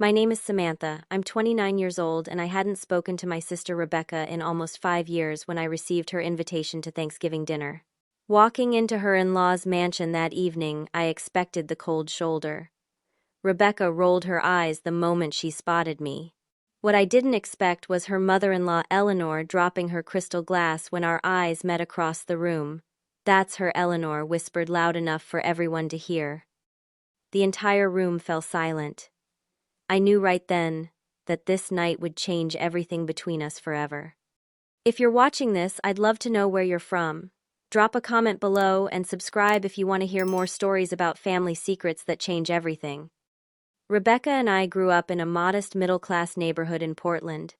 My name is Samantha. I'm 29 years old, and I hadn't spoken to my sister Rebecca in almost 5 years when I received her invitation to Thanksgiving dinner. Walking into her in-law's mansion that evening, I expected the cold shoulder. Rebecca rolled her eyes the moment she spotted me. What I didn't expect was her mother-in-law Eleanor dropping her crystal glass when our eyes met across the room. "That's her," Eleanor whispered loud enough for everyone to hear. The entire room fell silent. I knew right then that this night would change everything between us forever. If you're watching this, I'd love to know where you're from. Drop a comment below and subscribe if you want to hear more stories about family secrets that change everything. Rebecca and I grew up in a modest middle-class neighborhood in Portland.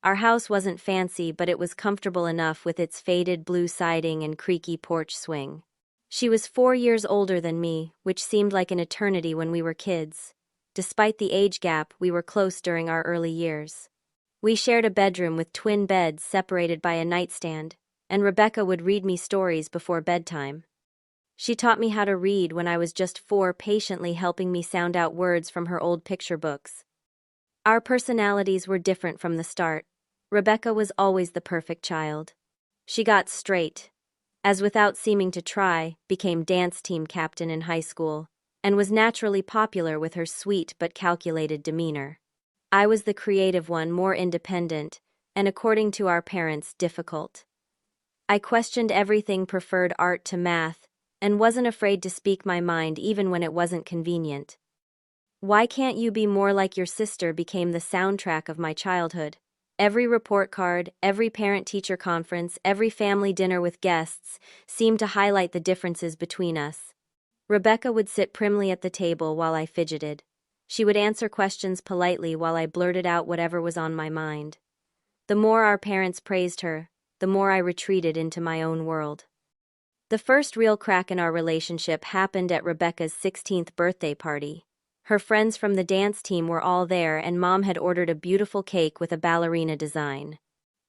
Our house wasn't fancy, but it was comfortable enough with its faded blue siding and creaky porch swing. She was 4 years older than me, which seemed like an eternity when we were kids. Despite the age gap, we were close during our early years. We shared a bedroom with twin beds separated by a nightstand, and Rebecca would read me stories before bedtime. She taught me how to read when I was just 4, patiently helping me sound out words from her old picture books. Our personalities were different from the start. Rebecca was always the perfect child. She got straight, as without seeming to try, became dance team captain in high school, and was naturally popular with her sweet but calculated demeanor. I was the creative one, more independent, and according to our parents, difficult. I questioned everything, preferred art to math, and wasn't afraid to speak my mind even when it wasn't convenient. "Why can't you be more like your sister?" became the soundtrack of my childhood. Every report card, every parent-teacher conference, every family dinner with guests seemed to highlight the differences between us. Rebecca would sit primly at the table while I fidgeted. She would answer questions politely while I blurted out whatever was on my mind. The more our parents praised her, the more I retreated into my own world. The first real crack in our relationship happened at Rebecca's 16th birthday party. Her friends from the dance team were all there, and Mom had ordered a beautiful cake with a ballerina design.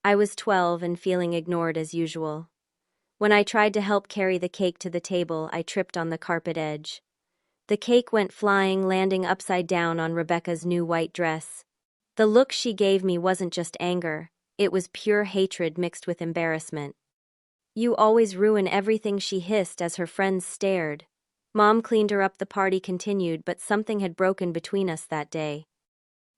I was 12 and feeling ignored as usual. When I tried to help carry the cake to the table, I tripped on the carpet edge. The cake went flying, landing upside down on Rebecca's new white dress. The look she gave me wasn't just anger, it was pure hatred mixed with embarrassment. "You always ruin everything," she hissed as her friends stared. Mom cleaned her up. The party continued, but something had broken between us that day.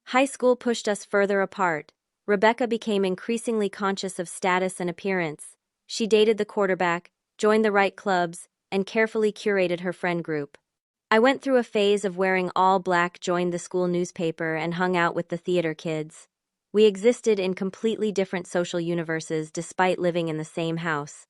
High school pushed us further apart. Rebecca became increasingly conscious of status and appearance. She dated the quarterback, joined the right clubs, and carefully curated her friend group. I went through a phase of wearing all black, joined the school newspaper, and hung out with the theater kids. We existed in completely different social universes despite living in the same house.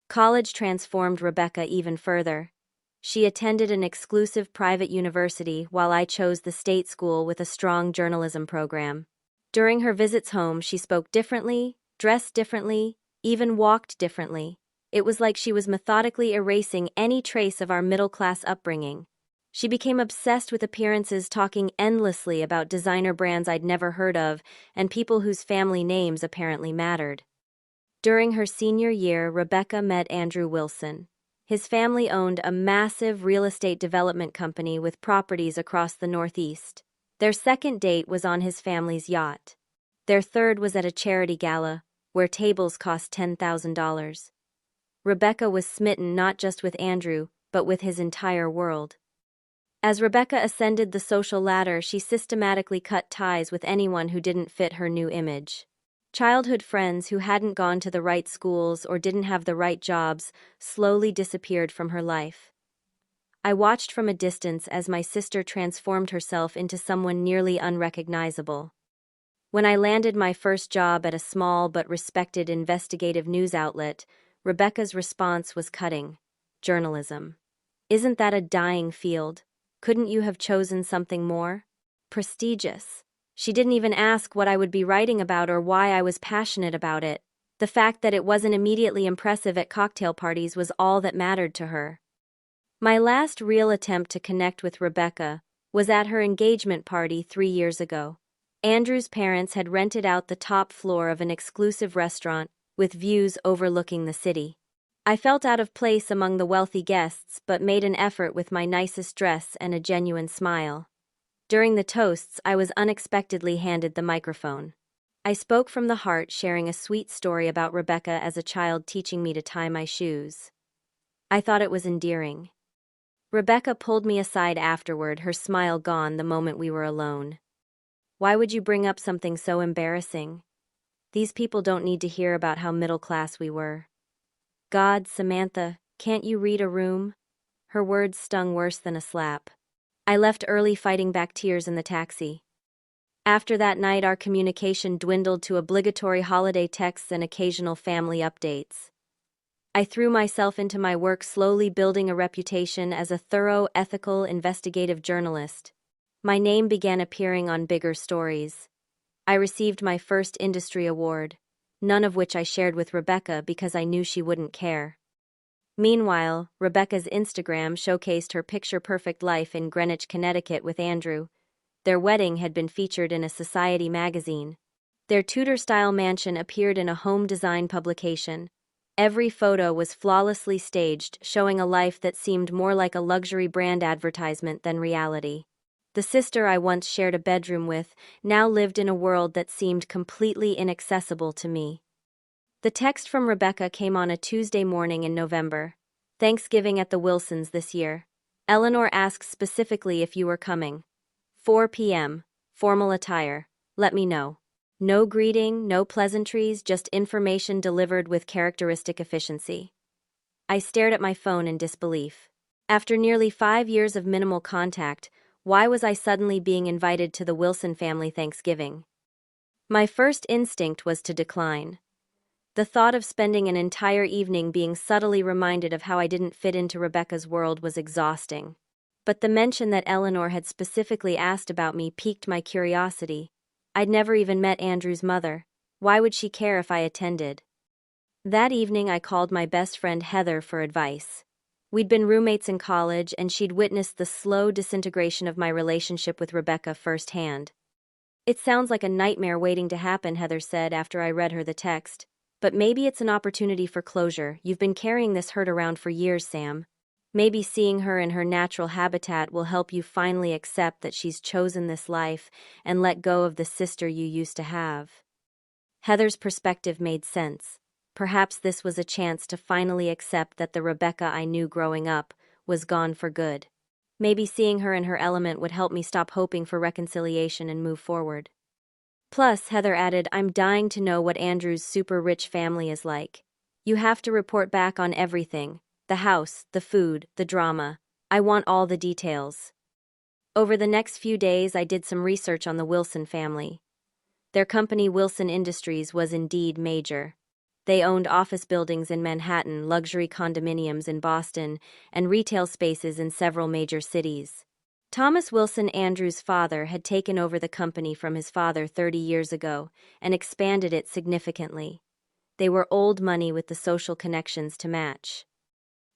College transformed Rebecca even further. She attended an exclusive private university while I chose the state school with a strong journalism program. During her visits home, she spoke differently, dressed differently, even walked differently. It was like she was methodically erasing any trace of our middle-class upbringing. She became obsessed with appearances, talking endlessly about designer brands I'd never heard of and people whose family names apparently mattered. During her senior year, Rebecca met Andrew Wilson. His family owned a massive real estate development company with properties across the Northeast. Their second date was on his family's yacht. Their third was at a charity gala, where tables cost $10,000. Rebecca was smitten not just with Andrew, but with his entire world. As Rebecca ascended the social ladder, she systematically cut ties with anyone who didn't fit her new image. Childhood friends who hadn't gone to the right schools or didn't have the right jobs slowly disappeared from her life. I watched from a distance as my sister transformed herself into someone nearly unrecognizable. When I landed my first job at a small but respected investigative news outlet, Rebecca's response was cutting. "Journalism. Isn't that a dying field? Couldn't you have chosen something more prestigious?" She didn't even ask what I would be writing about or why I was passionate about it. The fact that it wasn't immediately impressive at cocktail parties was all that mattered to her. My last real attempt to connect with Rebecca was at her engagement party 3 years ago. Andrew's parents had rented out the top floor of an exclusive restaurant with views overlooking the city. I felt out of place among the wealthy guests, but made an effort with my nicest dress and a genuine smile. During the toasts, I was unexpectedly handed the microphone. I spoke from the heart, sharing a sweet story about Rebecca as a child teaching me to tie my shoes. I thought it was endearing. Rebecca pulled me aside afterward, her smile gone the moment we were alone. "Why would you bring up something so embarrassing? These people don't need to hear about how middle class we were." "God, Samantha, can't you read a room?" Her words stung worse than a slap. I left early, fighting back tears in the taxi. After that night, our communication dwindled to obligatory holiday texts and occasional family updates. I threw myself into my work, slowly building a reputation as a thorough, ethical, investigative journalist. My name began appearing on bigger stories. I received my first industry award, none of which I shared with Rebecca because I knew she wouldn't care. Meanwhile, Rebecca's Instagram showcased her picture-perfect life in Greenwich, Connecticut with Andrew. Their wedding had been featured in a society magazine. Their Tudor-style mansion appeared in a home design publication. Every photo was flawlessly staged, showing a life that seemed more like a luxury brand advertisement than reality. The sister I once shared a bedroom with now lived in a world that seemed completely inaccessible to me. The text from Rebecca came on a Tuesday morning in November. "Thanksgiving at the Wilsons this year. Eleanor asks specifically if you were coming. 4 p.m. Formal attire. Let me know." No greeting, no pleasantries, just information delivered with characteristic efficiency. I stared at my phone in disbelief. After nearly 5 years of minimal contact, why was I suddenly being invited to the Wilson family Thanksgiving? My first instinct was to decline. The thought of spending an entire evening being subtly reminded of how I didn't fit into Rebecca's world was exhausting. But the mention that Eleanor had specifically asked about me piqued my curiosity. I'd never even met Andrew's mother. Why would she care if I attended? That evening, I called my best friend Heather for advice. We'd been roommates in college, and she'd witnessed the slow disintegration of my relationship with Rebecca firsthand. "It sounds like a nightmare waiting to happen," Heather said after I read her the text. "But maybe it's an opportunity for closure. You've been carrying this hurt around for years, Sam. Maybe seeing her in her natural habitat will help you finally accept that she's chosen this life and let go of the sister you used to have." Heather's perspective made sense. Perhaps this was a chance to finally accept that the Rebecca I knew growing up was gone for good. Maybe seeing her in her element would help me stop hoping for reconciliation and move forward. Plus, Heather added, "I'm dying to know what Andrew's super rich family is like. You have to report back on everything. The house, the food, the drama. I want all the details." Over the next few days, I did some research on the Wilson family. Their company, Wilson Industries, was indeed major. They owned office buildings in Manhattan, luxury condominiums in Boston, and retail spaces in several major cities. Thomas Wilson, Andrew's father, had taken over the company from his father 30 years ago and expanded it significantly. They were old money with the social connections to match.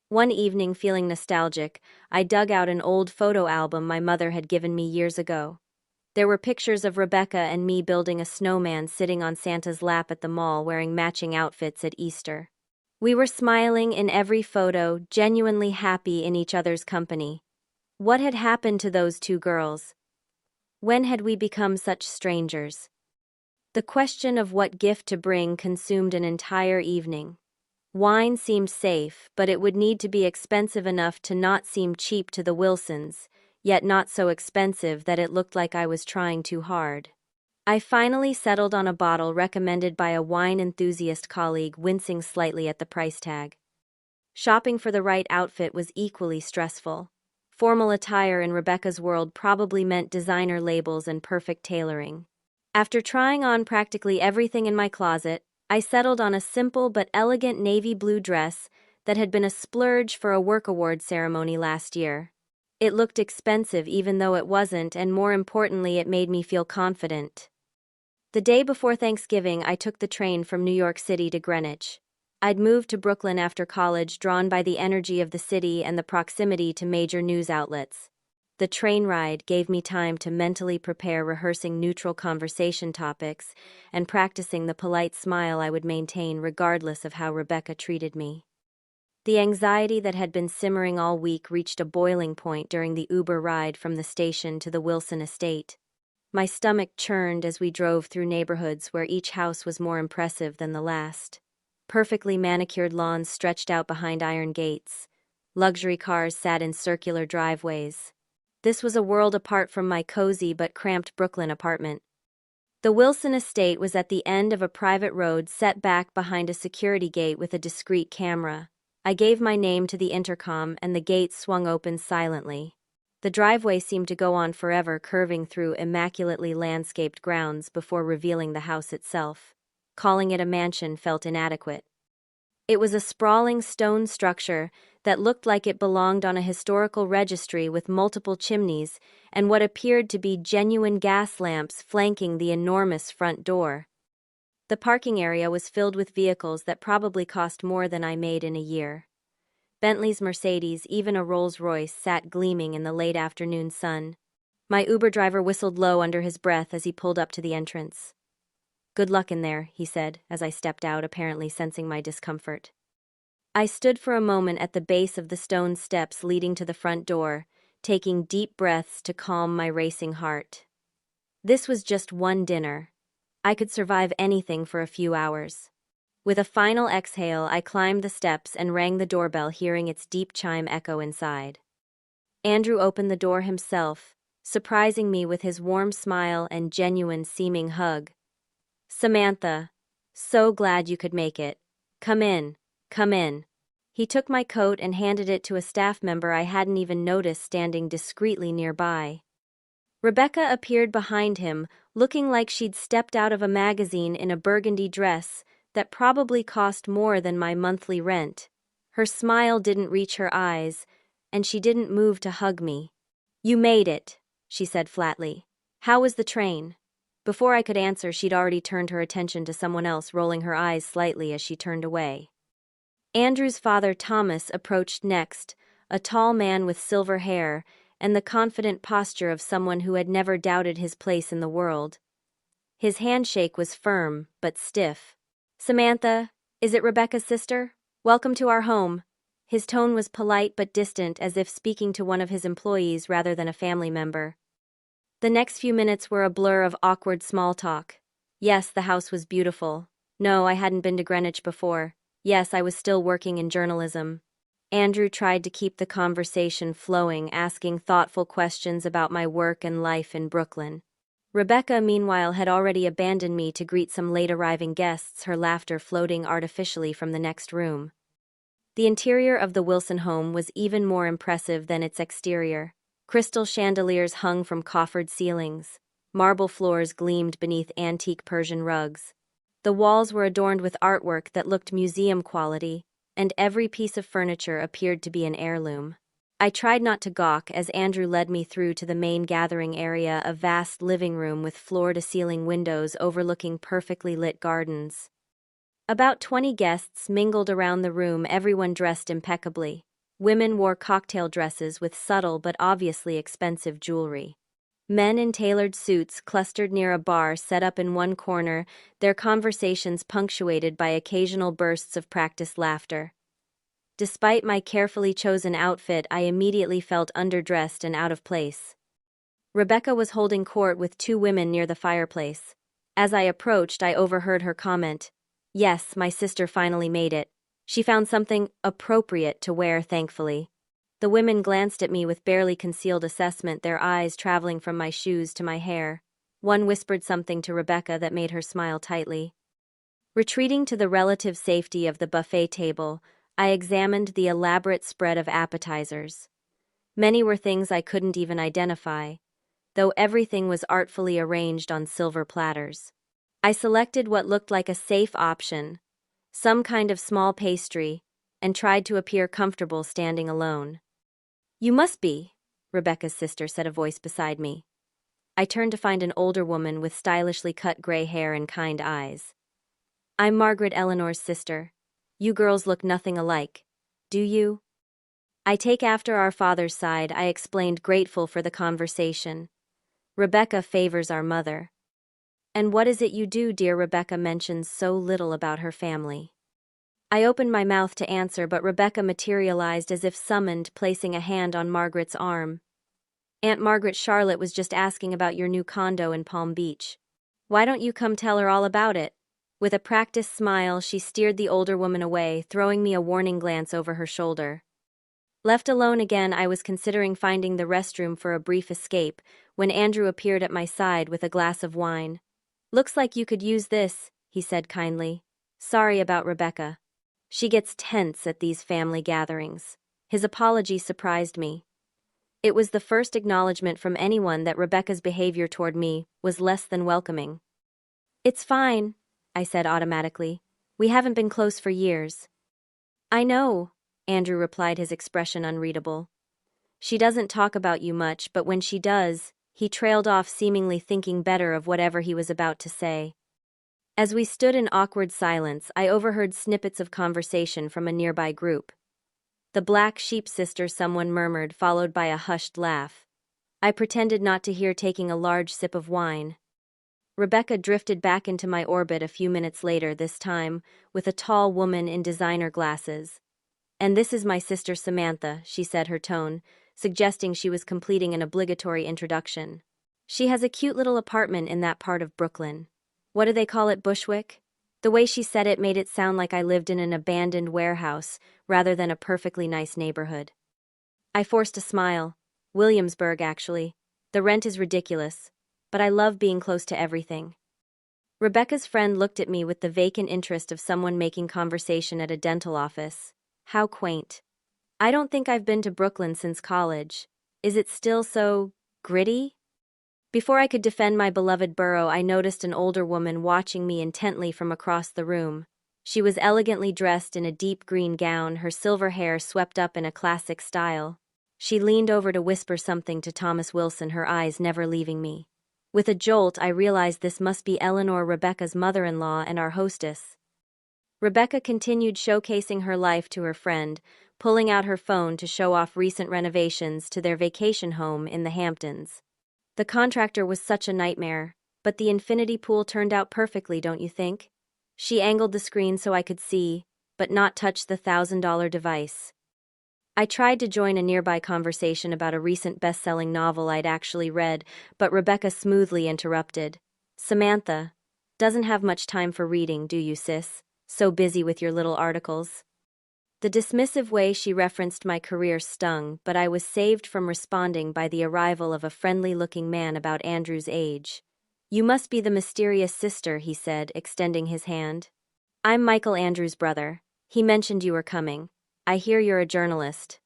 One evening, feeling nostalgic, I dug out an old photo album my mother had given me years ago. There were pictures of Rebecca and me building a snowman sitting on Santa's lap at the mall wearing matching outfits at Easter. We were smiling in every photo, genuinely happy in each other's company. What had happened to those two girls? When had we become such strangers? The question of what gift to bring consumed an entire evening. Wine seemed safe, but it would need to be expensive enough to not seem cheap to the Wilsons, yet not so expensive that it looked like I was trying too hard. I finally settled on a bottle recommended by a wine enthusiast colleague, wincing slightly at the price tag. Shopping for the right outfit was equally stressful. Formal attire in Rebecca's world probably meant designer labels and perfect tailoring. After trying on practically everything in my closet, I settled on a simple but elegant navy blue dress that had been a splurge for a work award ceremony last year. It looked expensive even though it wasn't, and more importantly, it made me feel confident. The day before Thanksgiving, I took the train from New York City to Greenwich. I'd moved to Brooklyn after college, drawn by the energy of the city and the proximity to major news outlets. The train ride gave me time to mentally prepare, rehearsing neutral conversation topics and practicing the polite smile I would maintain regardless of how Rebecca treated me. The anxiety that had been simmering all week reached a boiling point during the Uber ride from the station to the Wilson estate. My stomach churned as we drove through neighborhoods where each house was more impressive than the last. Perfectly manicured lawns stretched out behind iron gates. Luxury cars sat in circular driveways. This was a world apart from my cozy but cramped Brooklyn apartment. The Wilson estate was at the end of a private road set back behind a security gate with a discreet camera. I gave my name to the intercom and the gate swung open silently. The driveway seemed to go on forever, curving through immaculately landscaped grounds before revealing the house itself. Calling it a mansion felt inadequate. It was a sprawling stone structure that looked like it belonged on a historical registry with multiple chimneys and what appeared to be genuine gas lamps flanking the enormous front door. The parking area was filled with vehicles that probably cost more than I made in a year. Bentleys, Mercedes, even a Rolls-Royce sat gleaming in the late afternoon sun. My Uber driver whistled low under his breath as he pulled up to the entrance. "Good luck in there," he said, as I stepped out, apparently sensing my discomfort. I stood for a moment at the base of the stone steps leading to the front door, taking deep breaths to calm my racing heart. This was just one dinner. I could survive anything for a few hours. With a final exhale, I climbed the steps and rang the doorbell, hearing its deep chime echo inside. Andrew opened the door himself, surprising me with his warm smile and genuine-seeming hug. "Samantha, so glad you could make it. Come in, come in." He took my coat and handed it to a staff member I hadn't even noticed standing discreetly nearby. Rebecca appeared behind him, looking like she'd stepped out of a magazine in a burgundy dress that probably cost more than my monthly rent. Her smile didn't reach her eyes, and she didn't move to hug me. "You made it," she said flatly. "How was the train?" Before I could answer, she'd already turned her attention to someone else, rolling her eyes slightly as she turned away. Andrew's father, Thomas, approached next, a tall man with silver hair and the confident posture of someone who had never doubted his place in the world. His handshake was firm, but stiff. "Samantha, is it Rebecca's sister? Welcome to our home." His tone was polite but distant, as if speaking to one of his employees rather than a family member. The next few minutes were a blur of awkward small talk. Yes, the house was beautiful. No, I hadn't been to Greenwich before. Yes, I was still working in journalism. Andrew tried to keep the conversation flowing, asking thoughtful questions about my work and life in Brooklyn. Rebecca, meanwhile, had already abandoned me to greet some late-arriving guests, her laughter floating artificially from the next room. The interior of the Wilson home was even more impressive than its exterior. Crystal chandeliers hung from coffered ceilings. Marble floors gleamed beneath antique Persian rugs. The walls were adorned with artwork that looked museum quality, and every piece of furniture appeared to be an heirloom. I tried not to gawk as Andrew led me through to the main gathering area, a vast living room with floor-to-ceiling windows overlooking perfectly lit gardens. About 20 guests mingled around the room, everyone dressed impeccably. Women wore cocktail dresses with subtle but obviously expensive jewelry. Men in tailored suits clustered near a bar set up in one corner, their conversations punctuated by occasional bursts of practiced laughter. Despite my carefully chosen outfit, I immediately felt underdressed and out of place. Rebecca was holding court with two women near the fireplace. As I approached, I overheard her comment, "Yes, my sister finally made it. She found something appropriate to wear, thankfully." The women glanced at me with barely concealed assessment, their eyes traveling from my shoes to my hair. One whispered something to Rebecca that made her smile tightly. Retreating to the relative safety of the buffet table, I examined the elaborate spread of appetizers. Many were things I couldn't even identify, though everything was artfully arranged on silver platters. I selected what looked like a safe option, some kind of small pastry, and tried to appear comfortable standing alone. "You must be," Rebecca's sister said, a voice beside me. I turned to find an older woman with stylishly cut gray hair and kind eyes. "I'm Margaret Eleanor's sister. You girls look nothing alike. Do you?" "I take after our father's side," I explained, grateful for the conversation. "Rebecca favors our mother." "And what is it you do, dear?" Rebecca mentions so little about her family. I opened my mouth to answer, but Rebecca materialized as if summoned, placing a hand on Margaret's arm. Aunt Margaret, Charlotte was just asking about your new condo in Palm Beach. Why don't you come tell her all about it? With a practiced smile, she steered the older woman away, throwing me a warning glance over her shoulder. Left alone again, I was considering finding the restroom for a brief escape when Andrew appeared at my side with a glass of wine. Looks like you could use this, he said kindly. Sorry about Rebecca. She gets tense at these family gatherings. His apology surprised me. It was the first acknowledgement from anyone that Rebecca's behavior toward me was less than welcoming. It's fine, I said automatically. We haven't been close for years. I know, Andrew replied, his expression unreadable. She doesn't talk about you much, but when she does, he trailed off, seemingly thinking better of whatever he was about to say. As we stood in awkward silence, I overheard snippets of conversation from a nearby group. The black sheep sister, someone murmured, followed by a hushed laugh. I pretended not to hear, taking a large sip of wine. Rebecca drifted back into my orbit a few minutes later, this time with a tall woman in designer glasses. And this is my sister Samantha, she said, her tone suggesting she was completing an obligatory introduction. She has a cute little apartment in that part of Brooklyn. What do they call it, Bushwick? The way she said it made it sound like I lived in an abandoned warehouse rather than a perfectly nice neighborhood. I forced a smile. Williamsburg, actually. The rent is ridiculous, but I love being close to everything. Rebecca's friend looked at me with the vacant interest of someone making conversation at a dental office. How quaint. I don't think I've been to Brooklyn since college. Is it still so gritty? Before I could defend my beloved borough, I noticed an older woman watching me intently from across the room. She was elegantly dressed in a deep green gown, her silver hair swept up in a classic style. She leaned over to whisper something to Thomas Wilson, her eyes never leaving me. With a jolt, I realized this must be Eleanor, Rebecca's mother-in-law and our hostess. Rebecca continued showcasing her life to her friend, pulling out her phone to show off recent renovations to their vacation home in the Hamptons. The contractor was such a nightmare, but the infinity pool turned out perfectly, don't you think? She angled the screen so I could see, but not touch the $1,000 device. I tried to join a nearby conversation about a recent best-selling novel I'd actually read, but Rebecca smoothly interrupted. Samantha, doesn't have much time for reading, do you, sis? So busy with your little articles. The dismissive way she referenced my career stung, but I was saved from responding by the arrival of a friendly-looking man about Andrew's age. You must be the mysterious sister, he said, extending his hand. I'm Michael, Andrew's brother. He mentioned you were coming. I hear you're a journalist.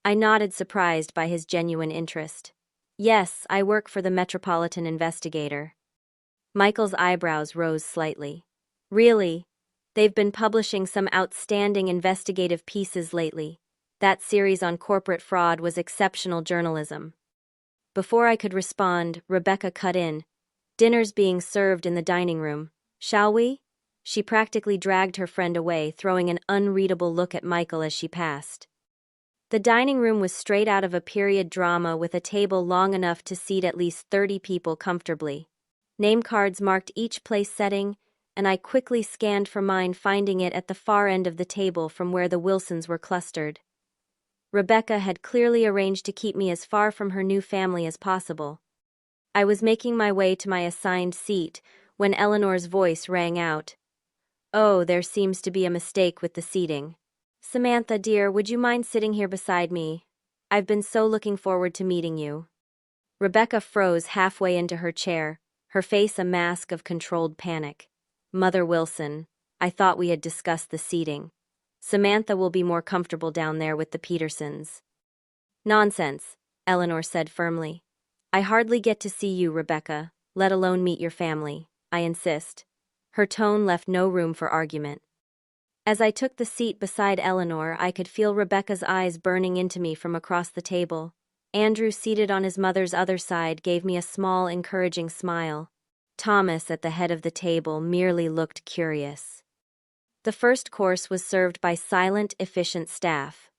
I nodded, surprised by his genuine interest. Yes, I work for the Metropolitan Investigator. Michael's eyebrows rose slightly. Really? They've been publishing some outstanding investigative pieces lately. That series on corporate fraud was exceptional journalism. Before I could respond, Rebecca cut in. Dinner's being served in the dining room. Shall we? She practically dragged her friend away, throwing an unreadable look at Michael as she passed. The dining room was straight out of a period drama, with a table long enough to seat at least 30 people comfortably. Name cards marked each place setting, and I quickly scanned for mine, finding it at the far end of the table from where the Wilsons were clustered. Rebecca had clearly arranged to keep me as far from her new family as possible. I was making my way to my assigned seat when Eleanor's voice rang out. Oh, there seems to be a mistake with the seating. Samantha, dear, would you mind sitting here beside me? I've been so looking forward to meeting you. Rebecca froze halfway into her chair, her face a mask of controlled panic. Mother Wilson, I thought we had discussed the seating. Samantha will be more comfortable down there with the Petersons. Nonsense, Eleanor said firmly. I hardly get to see you, Rebecca, let alone meet your family. I insist. Her tone left no room for argument. As I took the seat beside Eleanor, I could feel Rebecca's eyes burning into me from across the table. Andrew, seated on his mother's other side, gave me a small, encouraging smile. Thomas, at the head of the table, merely looked curious. The first course was served by silent, efficient staff.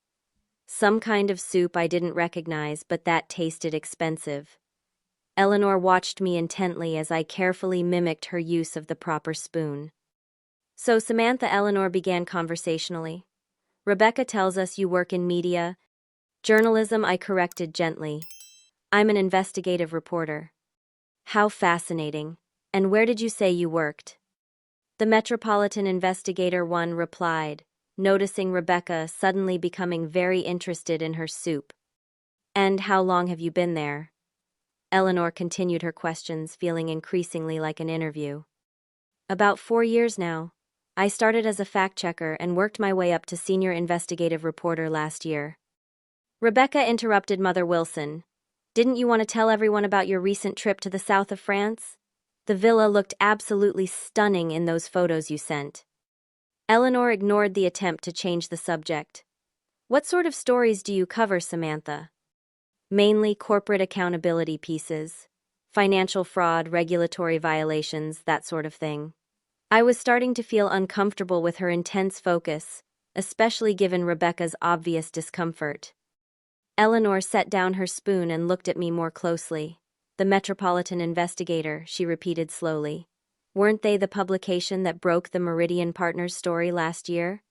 Some kind of soup I didn't recognize, but that tasted expensive. Eleanor watched me intently as I carefully mimicked her use of the proper spoon. So Samantha Eleanor began conversationally. Rebecca tells us you work in media. Journalism, I corrected gently. I'm an investigative reporter. How fascinating. And where did you say you worked? The Metropolitan Investigator one replied, noticing Rebecca suddenly becoming very interested in her soup. And how long have you been there? Eleanor continued her questions, feeling increasingly like an interview. About 4 years now. I started as a fact-checker and worked my way up to senior investigative reporter last year. Rebecca interrupted Mother Wilson. Didn't you want to tell everyone about your recent trip to the south of France? The villa looked absolutely stunning in those photos you sent. Eleanor ignored the attempt to change the subject. What sort of stories do you cover, Samantha? Mainly corporate accountability pieces, financial fraud, regulatory violations, that sort of thing. I was starting to feel uncomfortable with her intense focus, especially given Rebecca's obvious discomfort. Eleanor set down her spoon and looked at me more closely. The Metropolitan Investigator, she repeated slowly. Weren't they the publication that broke the Meridian Partners story last year?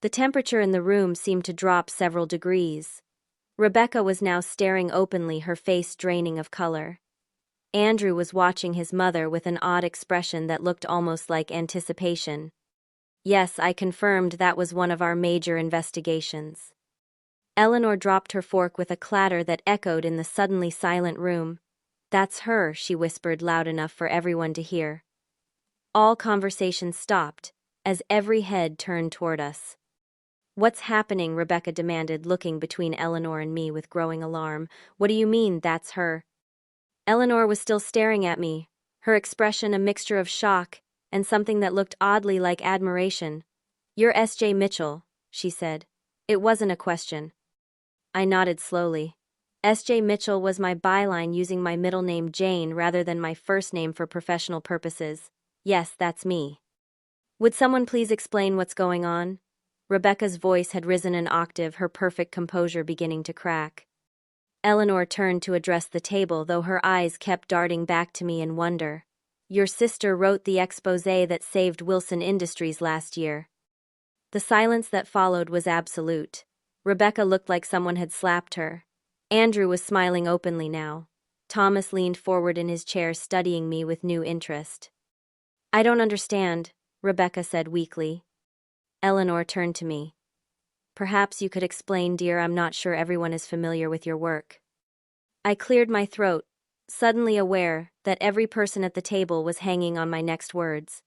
The temperature in the room seemed to drop several degrees. Rebecca was now staring openly, her face draining of color. Andrew was watching his mother with an odd expression that looked almost like anticipation. Yes, I confirmed that was one of our major investigations. Eleanor dropped her fork with a clatter that echoed in the suddenly silent room. That's her, she whispered loud enough for everyone to hear. All conversation stopped, as every head turned toward us. What's happening? Rebecca demanded, looking between Eleanor and me with growing alarm. What do you mean, that's her? Eleanor was still staring at me, her expression a mixture of shock and something that looked oddly like admiration. You're S.J. Mitchell, she said. It wasn't a question. I nodded slowly. S.J. Mitchell was my byline, using my middle name Jane rather than my first name for professional purposes. Yes, that's me. Would someone please explain what's going on? Rebecca's voice had risen an octave, her perfect composure beginning to crack. Eleanor turned to address the table, though her eyes kept darting back to me in wonder. Your sister wrote the exposé that saved Wilson Industries last year. The silence that followed was absolute. Rebecca looked like someone had slapped her. Andrew was smiling openly now. Thomas leaned forward in his chair, studying me with new interest. I don't understand, Rebecca said weakly. Eleanor turned to me. Perhaps you could explain, dear. I'm not sure everyone is familiar with your work. I cleared my throat, suddenly aware that every person at the table was hanging on my next words.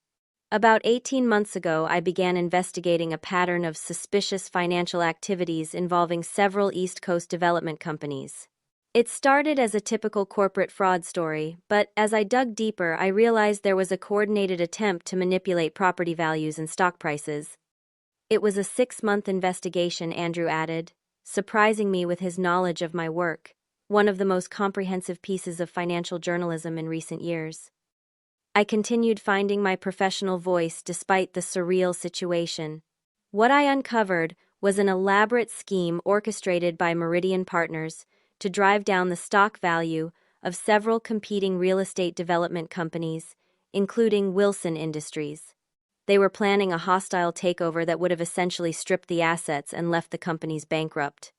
About 18 months ago, I began investigating a pattern of suspicious financial activities involving several East Coast development companies. It started as a typical corporate fraud story, but as I dug deeper, I realized there was a coordinated attempt to manipulate property values and stock prices. It was a 6-month investigation, Andrew added, surprising me with his knowledge of my work, one of the most comprehensive pieces of financial journalism in recent years. I continued finding my professional voice despite the surreal situation. What I uncovered was an elaborate scheme orchestrated by Meridian Partners to drive down the stock value of several competing real estate development companies, including Wilson Industries. They were planning a hostile takeover that would have essentially stripped the assets and left the companies bankrupt.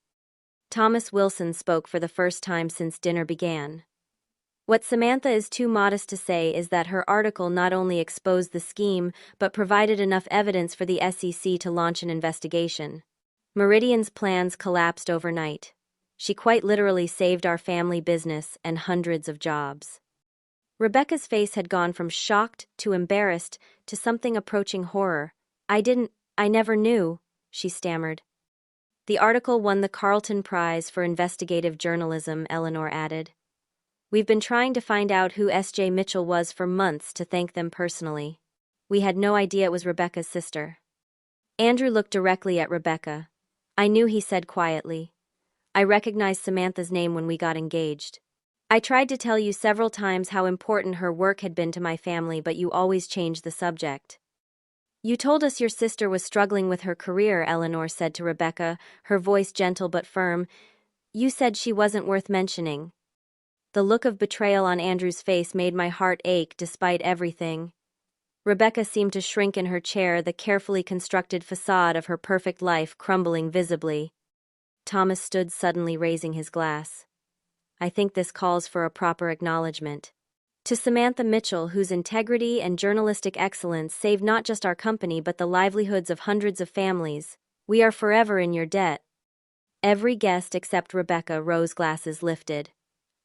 Thomas Wilson spoke for the first time since dinner began. What Samantha is too modest to say is that her article not only exposed the scheme but provided enough evidence for the SEC to launch an investigation. Meridian's plans collapsed overnight. She quite literally saved our family business and hundreds of jobs. Rebecca's face had gone from shocked to embarrassed to something approaching horror. I never knew, she stammered. The article won the Carleton Prize for Investigative Journalism, Eleanor added. We've been trying to find out who S.J. Mitchell was for months to thank them personally. We had no idea it was Rebecca's sister. Andrew looked directly at Rebecca. I knew, he said quietly. I recognized Samantha's name when we got engaged. I tried to tell you several times how important her work had been to my family, but you always changed the subject. You told us your sister was struggling with her career, Eleanor said to Rebecca, her voice gentle but firm. You said she wasn't worth mentioning. The look of betrayal on Andrew's face made my heart ache despite everything. Rebecca seemed to shrink in her chair, the carefully constructed façade of her perfect life crumbling visibly. Thomas stood suddenly, raising his glass. I think this calls for a proper acknowledgement. To Samantha Mitchell, whose integrity and journalistic excellence saved not just our company but the livelihoods of hundreds of families, we are forever in your debt. Every guest except Rebecca rose, glasses lifted.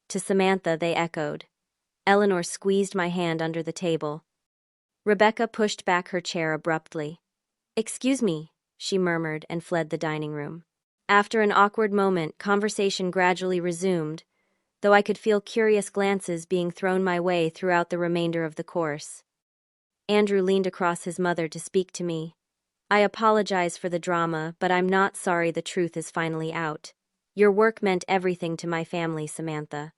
To Samantha they echoed. Eleanor squeezed my hand under the table. Rebecca pushed back her chair abruptly. Excuse me, she murmured and fled the dining room. After an awkward moment, conversation gradually resumed, though I could feel curious glances being thrown my way throughout the remainder of the course. Andrew leaned across his mother to speak to me. I apologize for the drama, but I'm not sorry the truth is finally out. Your work meant everything to my family, Samantha.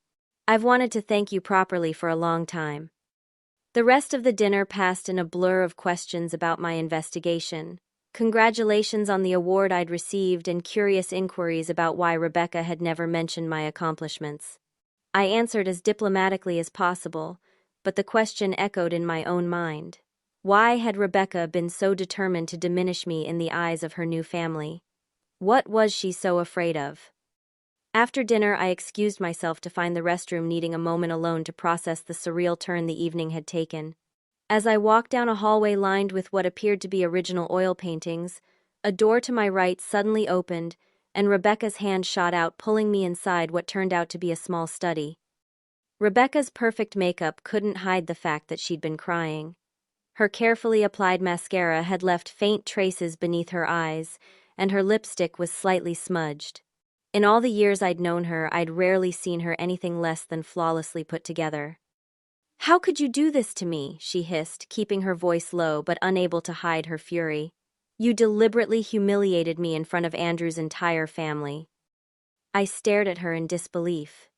I've wanted to thank you properly for a long time. The rest of the dinner passed in a blur of questions about my investigation, congratulations on the award I'd received, and curious inquiries about why Rebecca had never mentioned my accomplishments. I answered as diplomatically as possible, but the question echoed in my own mind. Why had Rebecca been so determined to diminish me in the eyes of her new family? What was she so afraid of? After dinner, I excused myself to find the restroom, needing a moment alone to process the surreal turn the evening had taken. As I walked down a hallway lined with what appeared to be original oil paintings, a door to my right suddenly opened, and Rebecca's hand shot out, pulling me inside what turned out to be a small study. Rebecca's perfect makeup couldn't hide the fact that she'd been crying. Her carefully applied mascara had left faint traces beneath her eyes, and her lipstick was slightly smudged. In all the years I'd known her, I'd rarely seen her anything less than flawlessly put together. "How could you do this to me?" she hissed, keeping her voice low but unable to hide her fury. "You deliberately humiliated me in front of Andrew's entire family." I stared at her in disbelief.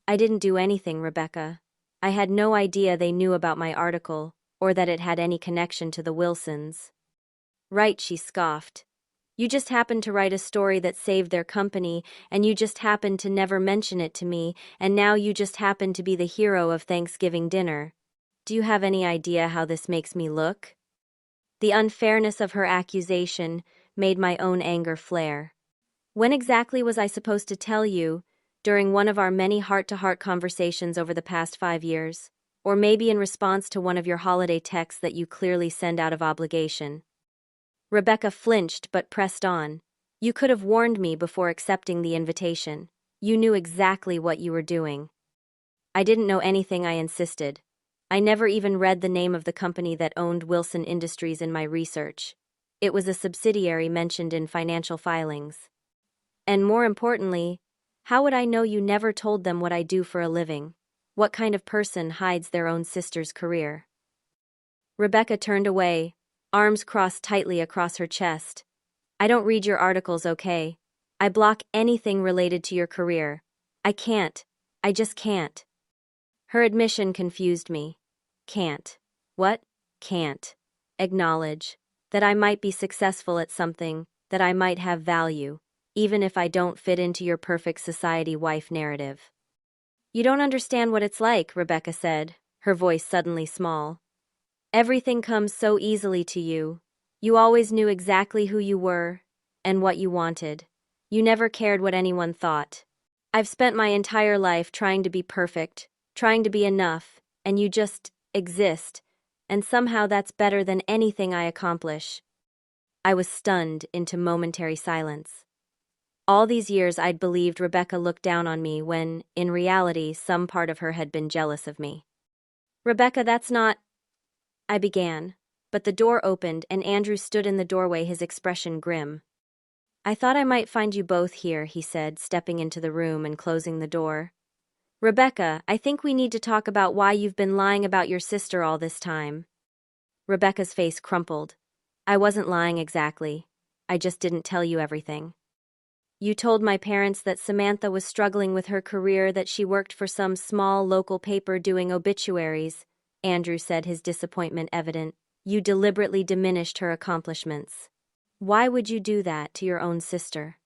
"I didn't do anything, Rebecca. I had no idea they knew about my article, or that it had any connection to the Wilsons." "Right," she scoffed. "You just happened to write a story that saved their company, and you just happened to never mention it to me, and now you just happen to be the hero of Thanksgiving dinner. Do you have any idea how this makes me look?" The unfairness of her accusation made my own anger flare. When exactly was I supposed to tell you? During one of our many heart-to-heart conversations over the past 5 years? Or maybe in response to one of your holiday texts that you clearly send out of obligation? Rebecca flinched but pressed on. "You could have warned me before accepting the invitation. You knew exactly what you were doing." "I didn't know anything," I insisted. "I never even read the name of the company that owned Wilson Industries in my research. It was a subsidiary mentioned in financial filings. And more importantly, how would I know you never told them what I do for a living? What kind of person hides their own sister's career?" Rebecca turned away, arms crossed tightly across her chest. "I don't read your articles, okay? I block anything related to your career. I can't. I just can't." Her admission confused me. Can't. What? Can't. Acknowledge that I might be successful at something, that I might have value, even if I don't fit into your perfect society wife narrative. "You don't understand what it's like," Rebecca said, her voice suddenly small. "Everything comes so easily to you. You always knew exactly who you were and what you wanted. You never cared what anyone thought. I've spent my entire life trying to be perfect, trying to be enough, and you just exist, and somehow that's better than anything I accomplish." I was stunned into momentary silence. All these years I'd believed Rebecca looked down on me when, in reality, some part of her had been jealous of me. "Rebecca, that's not—" I began, but the door opened and Andrew stood in the doorway, his expression grim. "I thought I might find you both here," he said, stepping into the room and closing the door. "Rebecca, I think we need to talk about why you've been lying about your sister all this time." Rebecca's face crumpled. "I wasn't lying exactly. I just didn't tell you everything." "You told my parents that Samantha was struggling with her career, that she worked for some small local paper doing obituaries," Andrew said, his disappointment evident. "You deliberately diminished her accomplishments. Why would you do that to your own sister?"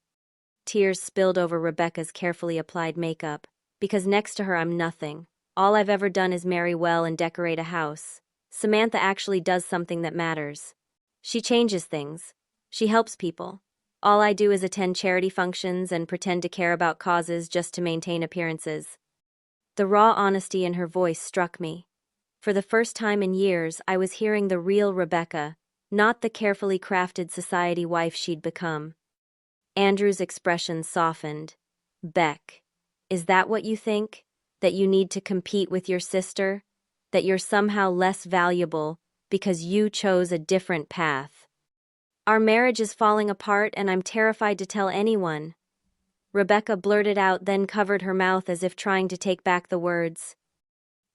Tears spilled over Rebecca's carefully applied makeup. "Because next to her I'm nothing. All I've ever done is marry well and decorate a house. Samantha actually does something that matters. She changes things. She helps people. All I do is attend charity functions and pretend to care about causes just to maintain appearances." The raw honesty in her voice struck me. For the first time in years, I was hearing the real Rebecca, not the carefully crafted society wife she'd become. Andrew's expression softened. "Beck, is that what you think? That you need to compete with your sister? That you're somehow less valuable because you chose a different path? Our marriage is falling apart and I'm terrified to tell anyone." Rebecca blurted out, then covered her mouth as if trying to take back the words.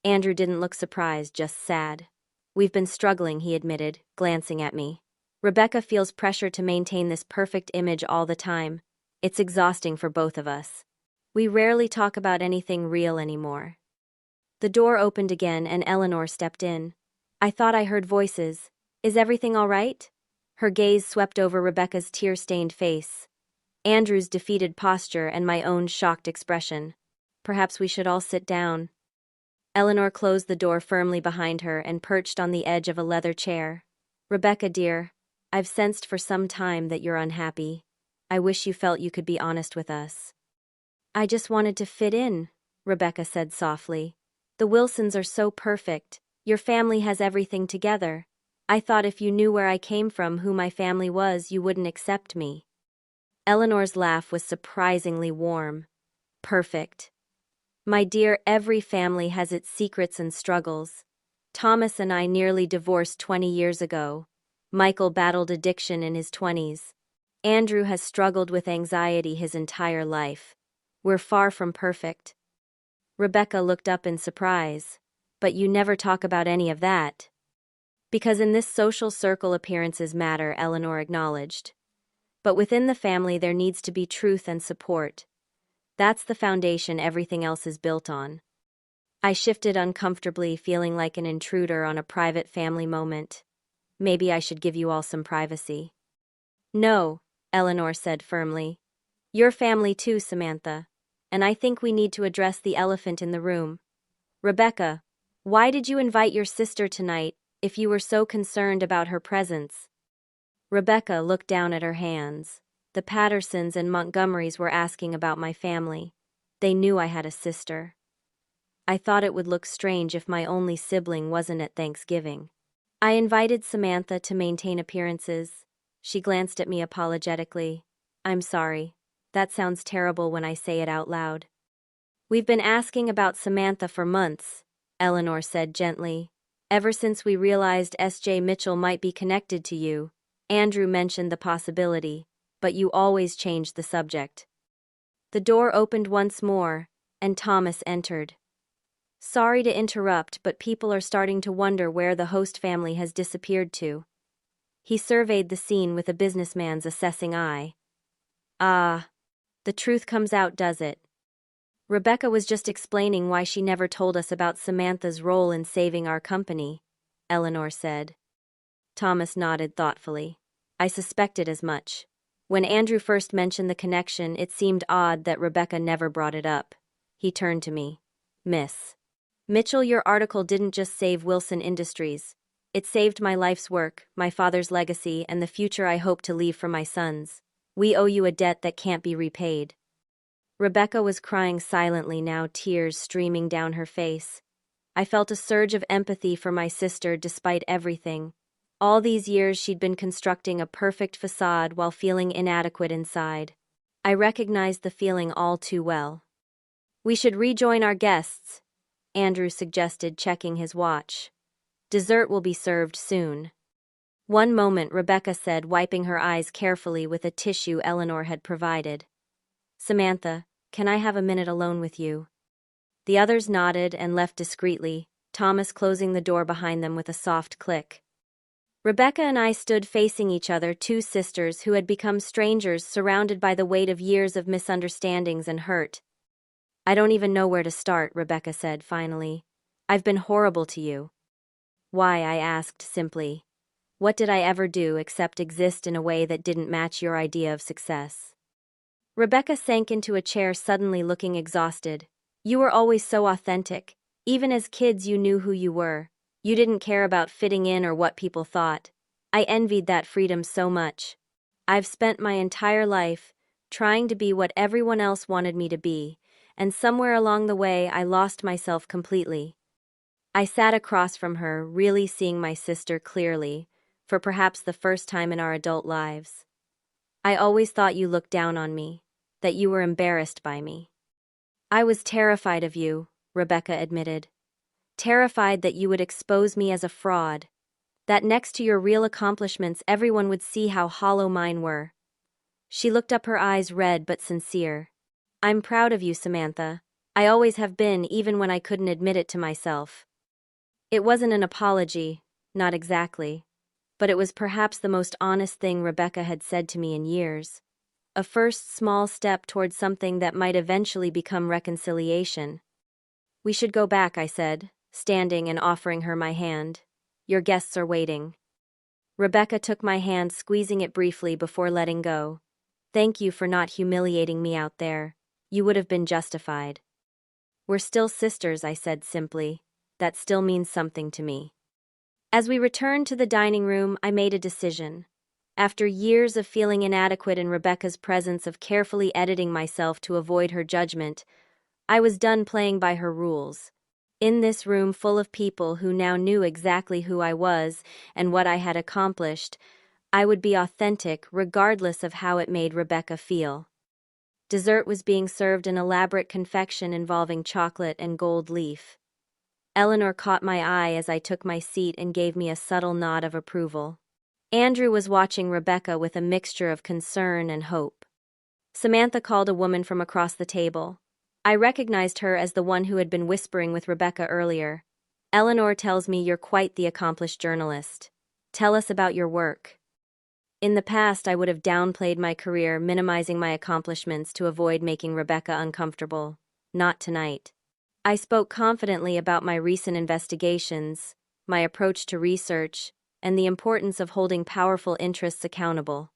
Andrew didn't look surprised, just sad. "We've been struggling," he admitted, glancing at me. "Rebecca feels pressure to maintain this perfect image all the time. It's exhausting for both of us. We rarely talk about anything real anymore." The door opened again and Eleanor stepped in. "I thought I heard voices. Is everything all right?" Her gaze swept over Rebecca's tear-stained face, Andrew's defeated posture, and my own shocked expression. "Perhaps we should all sit down." Eleanor closed the door firmly behind her and perched on the edge of a leather chair. "Rebecca, dear, I've sensed for some time that you're unhappy. I wish you felt you could be honest with us." "I just wanted to fit in," Rebecca said softly. "The Wilsons are so perfect. Your family has everything together. I thought if you knew where I came from, who my family was, you wouldn't accept me." Eleanor's laugh was surprisingly warm. "Perfect. My dear, every family has its secrets and struggles. Thomas and I nearly divorced 20 years ago. Michael battled addiction in his 20s. Andrew has struggled with anxiety his entire life. We're far from perfect." Rebecca looked up in surprise. "But you never talk about any of that." "Because in this social circle appearances matter," Eleanor acknowledged. "But within the family there needs to be truth and support. That's the foundation everything else is built on." I shifted uncomfortably, feeling like an intruder on a private family moment. "Maybe I should give you all some privacy." "No," Eleanor said firmly. "Your family too, Samantha. And I think we need to address the elephant in the room. Rebecca, why did you invite your sister tonight if you were so concerned about her presence?" Rebecca looked down at her hands. "The Pattersons and Montgomerys were asking about my family. They knew I had a sister. I thought it would look strange if my only sibling wasn't at Thanksgiving. I invited Samantha to maintain appearances." She glanced at me apologetically. "I'm sorry. That sounds terrible when I say it out loud." "We've been asking about Samantha for months," Eleanor said gently. "Ever since we realized S.J. Mitchell might be connected to you. Andrew mentioned the possibility, but you always changed the subject." The door opened once more, and Thomas entered. "Sorry to interrupt, but people are starting to wonder where the host family has disappeared to." He surveyed the scene with a businessman's assessing eye. "Ah, the truth comes out, does it? Rebecca was just explaining why she never told us about Samantha's role in saving our company," Eleanor said. Thomas nodded thoughtfully. "I suspected as much. When Andrew first mentioned the connection, it seemed odd that Rebecca never brought it up." He turned to me. "Miss Mitchell, your article didn't just save Wilson Industries. It saved my life's work, my father's legacy, and the future I hope to leave for my sons. We owe you a debt that can't be repaid." Rebecca was crying silently now, tears streaming down her face. I felt a surge of empathy for my sister despite everything. All these years she'd been constructing a perfect facade while feeling inadequate inside. I recognized the feeling all too well. "We should rejoin our guests," Andrew suggested, checking his watch. "Dessert will be served soon." "One moment," Rebecca said, wiping her eyes carefully with a tissue Eleanor had provided. "Samantha, can I have a minute alone with you?" The others nodded and left discreetly, Thomas closing the door behind them with a soft click. Rebecca and I stood facing each other, two sisters who had become strangers, surrounded by the weight of years of misunderstandings and hurt. "I don't even know where to start," Rebecca said finally. "I've been horrible to you." "Why?" I asked simply. "What did I ever do except exist in a way that didn't match your idea of success?" Rebecca sank into a chair, suddenly looking exhausted. "You were always so authentic. Even as kids you knew who you were. You didn't care about fitting in or what people thought. I envied that freedom so much. I've spent my entire life trying to be what everyone else wanted me to be, and somewhere along the way I lost myself completely. I sat across from her, really seeing my sister clearly, for perhaps the first time in our adult lives. I always thought you looked down on me, that you were embarrassed by me. I was terrified of you, Rebecca admitted. Terrified that you would expose me as a fraud, that next to your real accomplishments everyone would see how hollow mine were. She looked up, her eyes red but sincere. I'm proud of you, Samantha. I always have been, even when I couldn't admit it to myself. It wasn't an apology, not exactly, but it was perhaps the most honest thing Rebecca had said to me in years. A first small step towards something that might eventually become reconciliation. We should go back, I said, standing and offering her my hand. Your guests are waiting. Rebecca took my hand, squeezing it briefly before letting go. Thank you for not humiliating me out there. You would have been justified. We're still sisters, I said simply. That still means something to me. As we returned to the dining room, I made a decision. After years of feeling inadequate in Rebecca's presence, of carefully editing myself to avoid her judgment, I was done playing by her rules. In this room full of people who now knew exactly who I was and what I had accomplished, I would be authentic regardless of how it made Rebecca feel. Dessert was being served, an elaborate confection involving chocolate and gold leaf. Eleanor caught my eye as I took my seat and gave me a subtle nod of approval. Andrew was watching Rebecca with a mixture of concern and hope. Samantha called a woman from across the table. I recognized her as the one who had been whispering with Rebecca earlier. Eleanor tells me you're quite the accomplished journalist. Tell us about your work. In the past, I would have downplayed my career, minimizing my accomplishments to avoid making Rebecca uncomfortable. Not tonight. I spoke confidently about my recent investigations, my approach to research, and the importance of holding powerful interests accountable.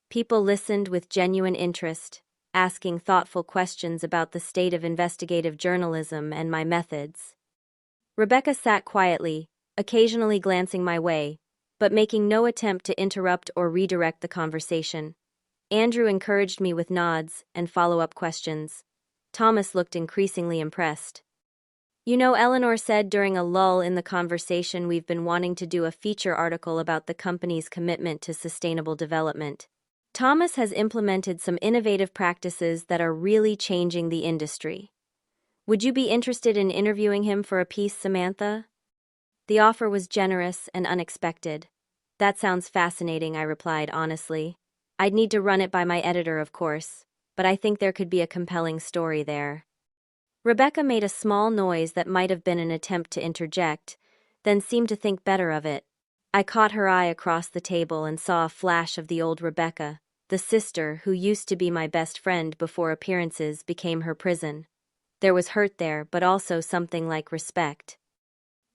People listened with genuine interest, asking thoughtful questions about the state of investigative journalism and my methods. Rebecca sat quietly, occasionally glancing my way, but making no attempt to interrupt or redirect the conversation. Andrew encouraged me with nods and follow-up questions. Thomas looked increasingly impressed. You know, Eleanor said during a lull in the conversation, we've been wanting to do a feature article about the company's commitment to sustainable development. Thomas has implemented some innovative practices that are really changing the industry. Would you be interested in interviewing him for a piece, Samantha? The offer was generous and unexpected. That sounds fascinating, I replied honestly. I'd need to run it by my editor, of course, but I think there could be a compelling story there. Rebecca made a small noise that might have been an attempt to interject, then seemed to think better of it. I caught her eye across the table and saw a flash of the old Rebecca, the sister who used to be my best friend before appearances became her prison. There was hurt there, but also something like respect.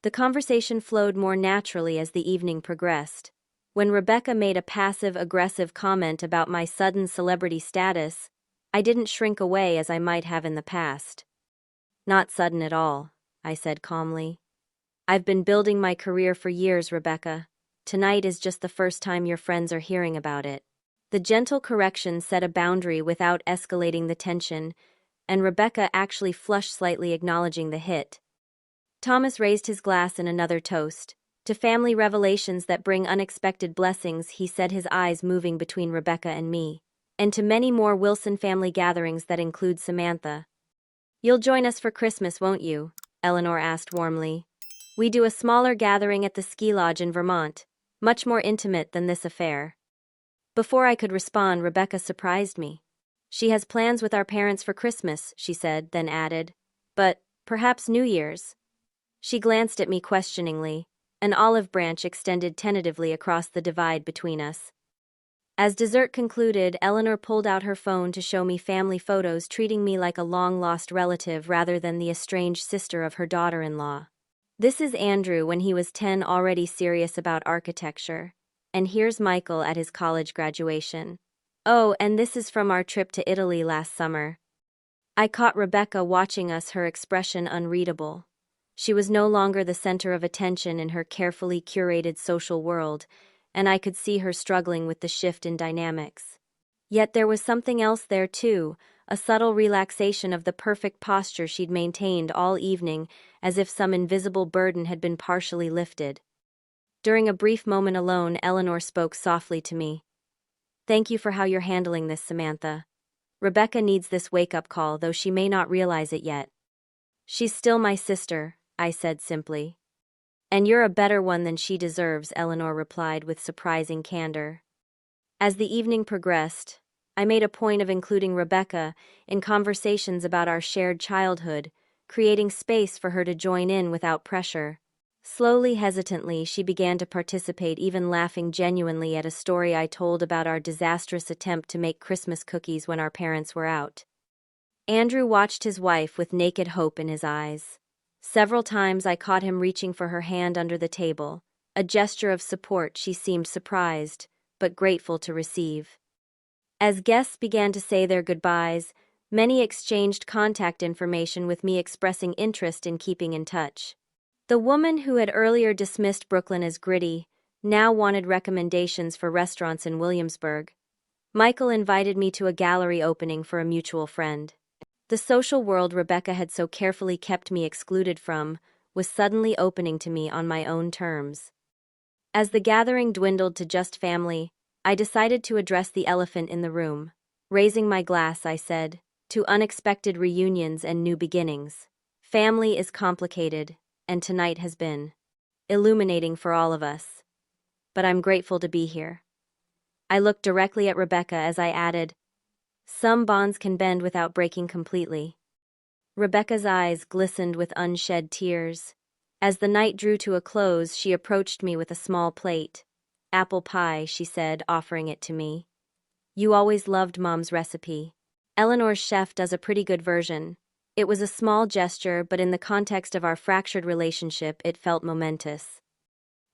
The conversation flowed more naturally as the evening progressed. When Rebecca made a passive-aggressive comment about my sudden celebrity status, I didn't shrink away as I might have in the past. Not sudden at all, I said calmly. I've been building my career for years, Rebecca. Tonight is just the first time your friends are hearing about it. The gentle correction set a boundary without escalating the tension, and Rebecca actually flushed slightly, acknowledging the hit. Thomas raised his glass in another toast. To family revelations that bring unexpected blessings, he said, his eyes moving between Rebecca and me. And to many more Wilson family gatherings that include Samantha. You'll join us for Christmas, won't you? Eleanor asked warmly. We do a smaller gathering at the ski lodge in Vermont, much more intimate than this affair. Before I could respond, Rebecca surprised me. She has plans with our parents for Christmas, she said, then added. But perhaps New Year's. She glanced at me questioningly. An olive branch extended tentatively across the divide between us. As dessert concluded, Eleanor pulled out her phone to show me family photos, treating me like a long-lost relative rather than the estranged sister of her daughter-in-law. This is Andrew when he was 10, already serious about architecture. And here's Michael at his college graduation. Oh, and this is from our trip to Italy last summer. I caught Rebecca watching us, her expression unreadable. She was no longer the center of attention in her carefully curated social world, and I could see her struggling with the shift in dynamics. Yet there was something else there too, a subtle relaxation of the perfect posture she'd maintained all evening, as if some invisible burden had been partially lifted. During a brief moment alone, Eleanor spoke softly to me. "Thank you for how you're handling this, Samantha. Rebecca needs this wake-up call, though she may not realize it yet." "She's still my sister," I said simply. "And you're a better one than she deserves," Eleanor replied with surprising candor. As the evening progressed, I made a point of including Rebecca in conversations about our shared childhood, creating space for her to join in without pressure. Slowly, hesitantly, she began to participate, even laughing genuinely at a story I told about our disastrous attempt to make Christmas cookies when our parents were out. Andrew watched his wife with naked hope in his eyes. Several times I caught him reaching for her hand under the table, a gesture of support she seemed surprised, but grateful to receive. As guests began to say their goodbyes, many exchanged contact information with me, expressing interest in keeping in touch. The woman who had earlier dismissed Brooklyn as gritty now wanted recommendations for restaurants in Williamsburg. Michael invited me to a gallery opening for a mutual friend. The social world Rebecca had so carefully kept me excluded from was suddenly opening to me on my own terms. As the gathering dwindled to just family, I decided to address the elephant in the room. Raising my glass, I said, "To unexpected reunions and new beginnings. Family is complicated, and tonight has been illuminating for all of us. But I'm grateful to be here." I looked directly at Rebecca as I added, "Some bonds can bend without breaking completely." Rebecca's eyes glistened with unshed tears. As the night drew to a close, she approached me with a small plate. "Apple pie," she said, offering it to me. "You always loved Mom's recipe. Eleanor's chef does a pretty good version." It was a small gesture, but in the context of our fractured relationship, it felt momentous.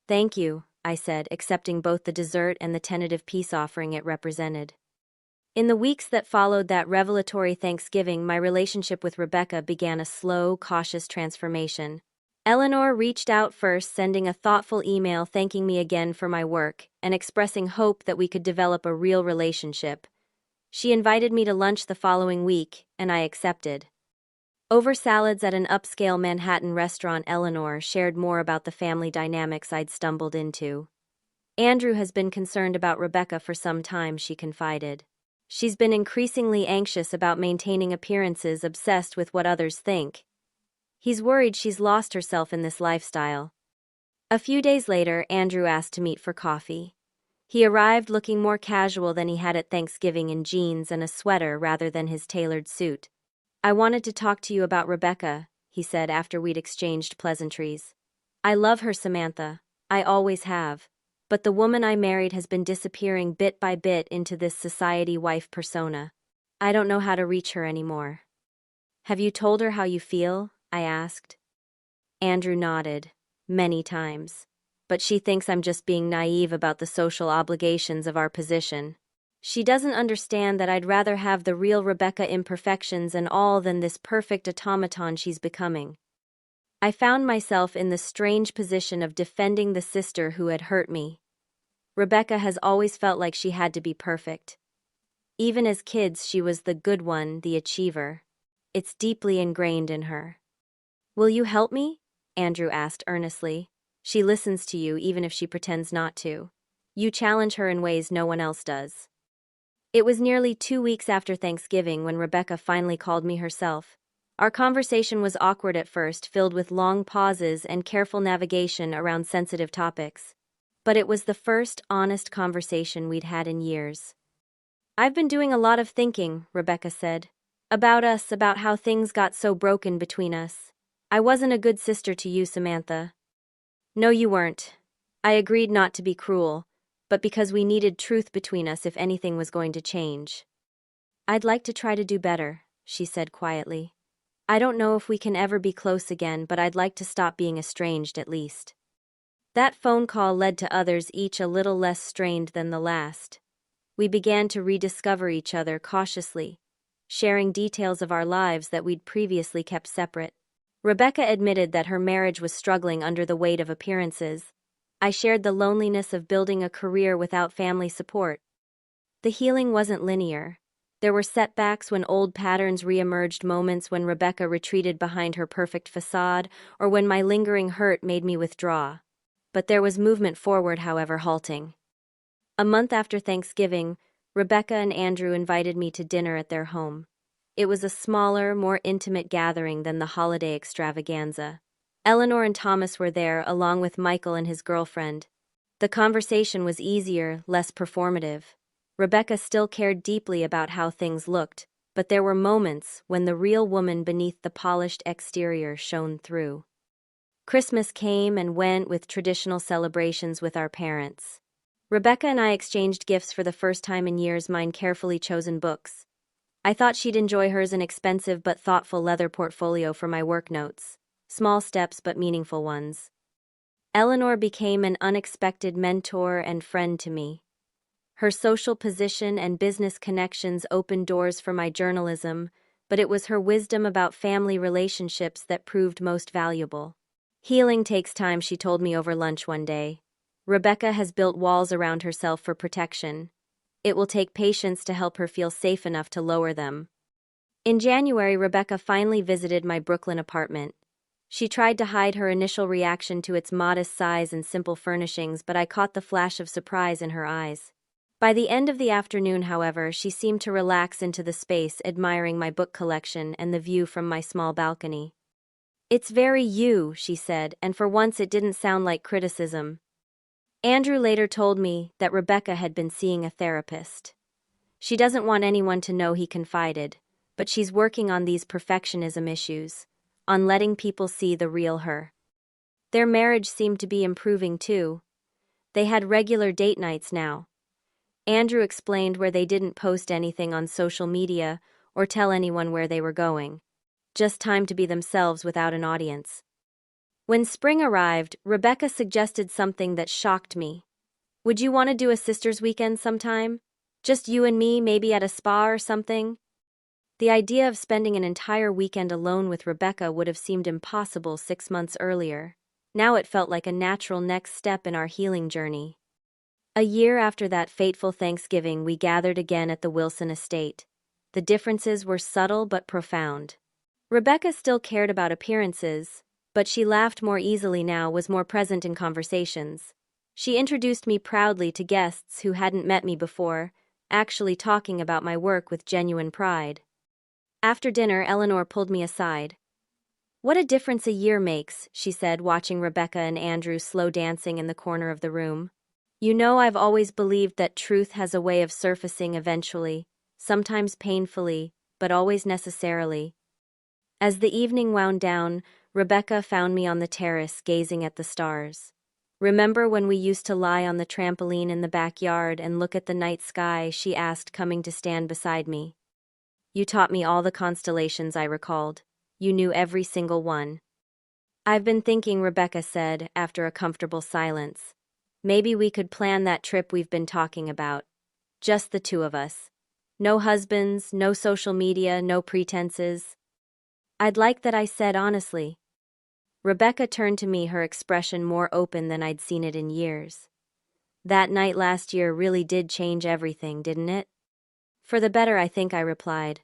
"Thank you," I said, accepting both the dessert and the tentative peace offering it represented. In the weeks that followed that revelatory Thanksgiving, my relationship with Rebecca began a slow, cautious transformation. Eleanor reached out first, sending a thoughtful email thanking me again for my work and expressing hope that we could develop a real relationship. She invited me to lunch the following week, and I accepted. Over salads at an upscale Manhattan restaurant, Eleanor shared more about the family dynamics I'd stumbled into. "Andrew has been concerned about Rebecca for some time," she confided. "She's been increasingly anxious about maintaining appearances, obsessed with what others think. He's worried she's lost herself in this lifestyle." A few days later, Andrew asked to meet for coffee. He arrived looking more casual than he had at Thanksgiving, in jeans and a sweater rather than his tailored suit. "I wanted to talk to you about Rebecca," he said after we'd exchanged pleasantries. "I love her, Samantha. I always have. But the woman I married has been disappearing bit by bit into this society wife persona. I don't know how to reach her anymore." "Have you told her how you feel?" I asked. Andrew nodded. "Many times. But she thinks I'm just being naive about the social obligations of our position. She doesn't understand that I'd rather have the real Rebecca, imperfections and all, than this perfect automaton she's becoming." I found myself in the strange position of defending the sister who had hurt me. Rebecca has always felt like she had to be perfect. Even as kids, she was the good one, the achiever. It's deeply ingrained in her. "Will you help me?" Andrew asked earnestly. "She listens to you even if she pretends not to. You challenge her in ways no one else does." It was nearly 2 weeks after Thanksgiving when Rebecca finally called me herself. Our conversation was awkward at first, filled with long pauses and careful navigation around sensitive topics. But it was the first honest conversation we'd had in years. "I've been doing a lot of thinking," Rebecca said. "About us, about how things got so broken between us. I wasn't a good sister to you, Samantha." "No, you weren't. I agreed not to be cruel, but because we needed truth between us if anything was going to change." "I'd like to try to do better," she said quietly. "I don't know if we can ever be close again, but I'd like to stop being estranged at least." That phone call led to others, each a little less strained than the last. We began to rediscover each other cautiously, sharing details of our lives that we'd previously kept separate. Rebecca admitted that her marriage was struggling under the weight of appearances. I shared the loneliness of building a career without family support. The healing wasn't linear. There were setbacks when old patterns reemerged, moments when Rebecca retreated behind her perfect facade, or when my lingering hurt made me withdraw. But there was movement forward, however halting. A month after Thanksgiving, Rebecca and Andrew invited me to dinner at their home. It was a smaller, more intimate gathering than the holiday extravaganza. Eleanor and Thomas were there, along with Michael and his girlfriend. The conversation was easier, less performative. Rebecca still cared deeply about how things looked, but there were moments when the real woman beneath the polished exterior shone through. Christmas came and went with traditional celebrations with our parents. Rebecca and I exchanged gifts for the first time in years, mine carefully chosen books. I thought she'd enjoy hers, an expensive but thoughtful leather portfolio for my work notes. Small steps but meaningful ones. Eleanor became an unexpected mentor and friend to me. Her social position and business connections opened doors for my journalism, but it was her wisdom about family relationships that proved most valuable. Healing takes time, she told me over lunch one day. Rebecca has built walls around herself for protection. It will take patience to help her feel safe enough to lower them. In January, Rebecca finally visited my Brooklyn apartment. She tried to hide her initial reaction to its modest size and simple furnishings, but I caught the flash of surprise in her eyes. By the end of the afternoon, however, she seemed to relax into the space, admiring my book collection and the view from my small balcony. "It's very you," she said, and for once it didn't sound like criticism. Andrew later told me that Rebecca had been seeing a therapist. She doesn't want anyone to know, he confided, but she's working on these perfectionism issues, on letting people see the real her. Their marriage seemed to be improving too. They had regular date nights now. Andrew explained where they didn't post anything on social media or tell anyone where they were going. Just time to be themselves without an audience. When spring arrived, Rebecca suggested something that shocked me. "Would you want to do a sisters' weekend sometime? Just you and me, maybe at a spa or something?" The idea of spending an entire weekend alone with Rebecca would have seemed impossible 6 months earlier. Now it felt like a natural next step in our healing journey. A year after that fateful Thanksgiving, we gathered again at the Wilson estate. The differences were subtle but profound. Rebecca still cared about appearances, but she laughed more easily now, was more present in conversations. She introduced me proudly to guests who hadn't met me before, actually talking about my work with genuine pride. After dinner, Eleanor pulled me aside. "What a difference a year makes," she said, watching Rebecca and Andrew slow dancing in the corner of the room. "You know, I've always believed that truth has a way of surfacing eventually, sometimes painfully, but always necessarily." As the evening wound down, Rebecca found me on the terrace gazing at the stars. "Remember when we used to lie on the trampoline in the backyard and look at the night sky?" she asked, coming to stand beside me. "You taught me all the constellations," I recalled. "You knew every single one." "I've been thinking," Rebecca said, after a comfortable silence. "Maybe we could plan that trip we've been talking about. Just the two of us. No husbands, no social media, no pretenses." "I'd like that," I said honestly. Rebecca turned to me, her expression more open than I'd seen it in years. "That night last year really did change everything, didn't it?" "For the better, I think," I replied.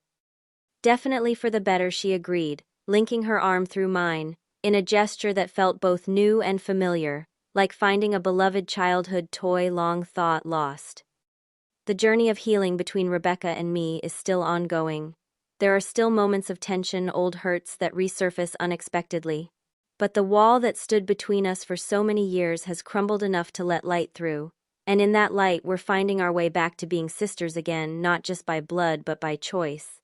"Definitely for the better," she agreed, linking her arm through mine, in a gesture that felt both new and familiar, like finding a beloved childhood toy long thought lost. The journey of healing between Rebecca and me is still ongoing. There are still moments of tension, old hurts that resurface unexpectedly. But the wall that stood between us for so many years has crumbled enough to let light through, and in that light we're finding our way back to being sisters again, not just by blood but by choice.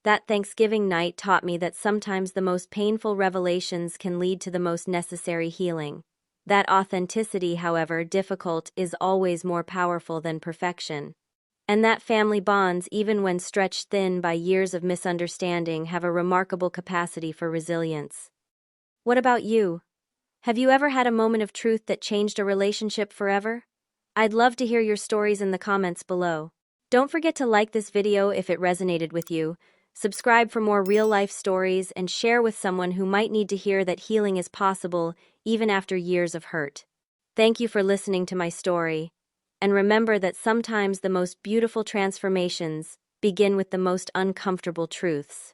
That Thanksgiving night taught me that sometimes the most painful revelations can lead to the most necessary healing. That authenticity, however difficult, is always more powerful than perfection. And that family bonds, even when stretched thin by years of misunderstanding, have a remarkable capacity for resilience. What about you? Have you ever had a moment of truth that changed a relationship forever? I'd love to hear your stories in the comments below. Don't forget to like this video if it resonated with you. Subscribe for more real-life stories and share with someone who might need to hear that healing is possible even after years of hurt. Thank you for listening to my story. And remember that sometimes the most beautiful transformations begin with the most uncomfortable truths.